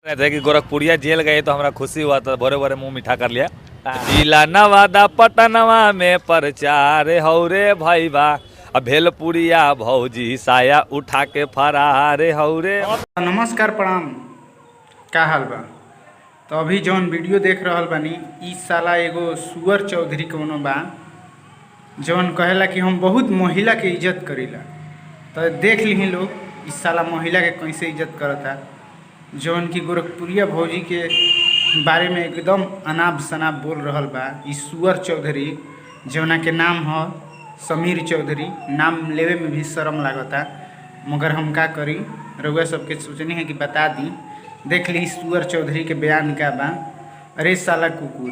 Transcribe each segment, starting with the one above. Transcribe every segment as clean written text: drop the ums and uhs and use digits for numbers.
थे कि गोरखपुरिया जेल गए तो हमारा खुशी हुआ था, भोरे भोरे मुंह मीठा कर लिया। जिला नवादा पटनवा में प्रचार हौरे भैया, भेलपुरिया भौजी साया उठा के फरार हौरे। नमस्कार प्रणाम, का हाल बा। तो अभी जौन वीडियो देख रहल बानी ई साला एगो सुअर चौधरी कौनो बा जौन कहेला कि हम बहुत महिला के इज्जत करीला। तो देख ली लोग इस साला महिला के कैसे इज्जत करता, जौन की गोरखपुरिया भौजी के बारे में एकदम अनाप शनाप बोल रहल बा। ई सुअर चौधरी जौना के नाम ह समीर चौधरी, नाम लेवे में भी शर्म लागता, मगर हम का करी, रउआ सबके सोचनी है कि बता दी। देख ली सुअर चौधरी के बयान का बा। अरे साला कुकुर,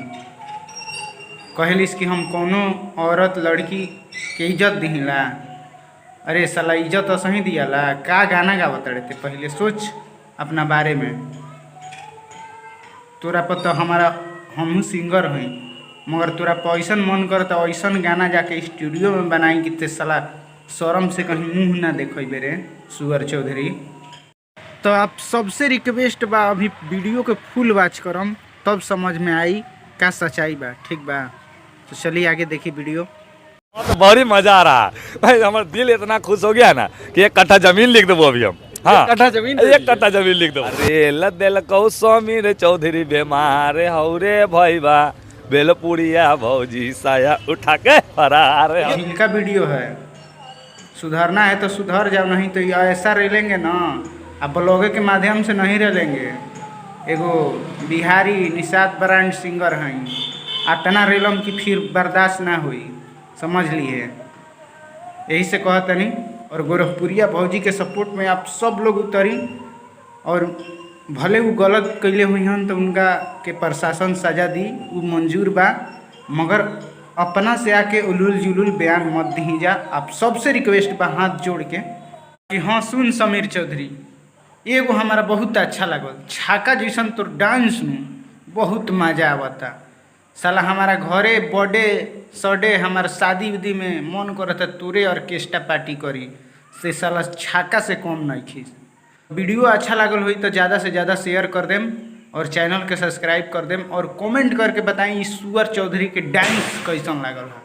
कहलिस कि हम कोनो औरत लड़की के इज्जत दिहिला। अरे साला इज्जत असही दियाला का। गाना गावत रहते, पहले सोच अपना बारे में। तोरा पर तो हमारा हमहू सिंगर हैं, मगर तोरा पैसन मन करता ऐसन गाना जाके स्टूडियो में बनाई कि ते साला शर्म से कहीं मुंह ना देखे बेरे सुअर चौधरी। तो आप सबसे रिक्वेस्ट बा, अभी वीडियो के फुल वॉच करम तब समझ में आई का सच्चाई बा, ठीक बा। तो चलिए आगे देखिए वीडियो। तो बड़ी मजा आ रहा है भाई, हमारा दिल इतना खुश हो गया ना कि 1 कट्ठा जमीन लिख देबो अभी हम। हाँ, 1 कट्ठा जमीन लिख दो। अरे लदेल कौ समीर चौधरी बेमार हौरे भैया, भेलपुरिया भौजी साया उठा के फरार। इनका वीडियो है, सुधरना है तो सुधर जाओ, नहीं तो ऐसा रह लेंगे ना। अब ब्लॉग के माध्यम से नहीं रह लेंगे। एगो बिहारी निषाद ब्रांड सिंगर हैं, अतना रेलम कि फिर बर्दाश्त ना हुई, समझ लिए। यही से कहतनी, और गोरखपुरिया भौजी के सपोर्ट में आप सब लोग उतरी। और भले वो गलत कैले हुई हन तो उनका के प्रशासन सजा दी, वो मंजूर बा, मगर अपना से आके उलूल जुलूल बयान मत दी जा। आप सबसे रिक्वेस्ट बा हाथ जोड़ के कि हाँ सुन समीर चौधरी, एगो हमारा बहुत अच्छा लगल छाका जैसन तो डांस में बहुत मजा आवता। साला हमारा घरे बर्थडे सडे हमारा शादी उदी में मन करता तोरे ऑर्केस्ट्रा पार्टी करी से, साला छाका से कम नहीं खींच। वीडियो अच्छा लागल हुई तो ज़्यादा से ज़्यादा शेयर कर देम और चैनल के सब्सक्राइब कर देम और कमेंट करके बताएं इस सुअर चौधरी के डांस कैसन लागल है।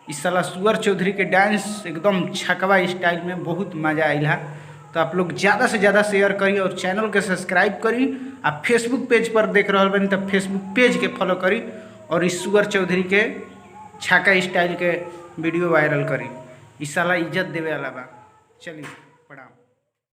इस साला सुअर चौधरी के डांस एकदम छकवा स्टाइल में बहुत मज़ा आइल है। तो आप लोग ज़्यादा से ज़्यादा शेयर करी और चैनल के सब्सक्राइब करी। आप फेसबुक पेज पर देख रहे बनी तो फेसबुक पेज के फॉलो करी और इस सुअर चौधरी के छाका स्टाइल के वीडियो वायरल करी। इस साला इज्जत देवे वाला बा। चलिए।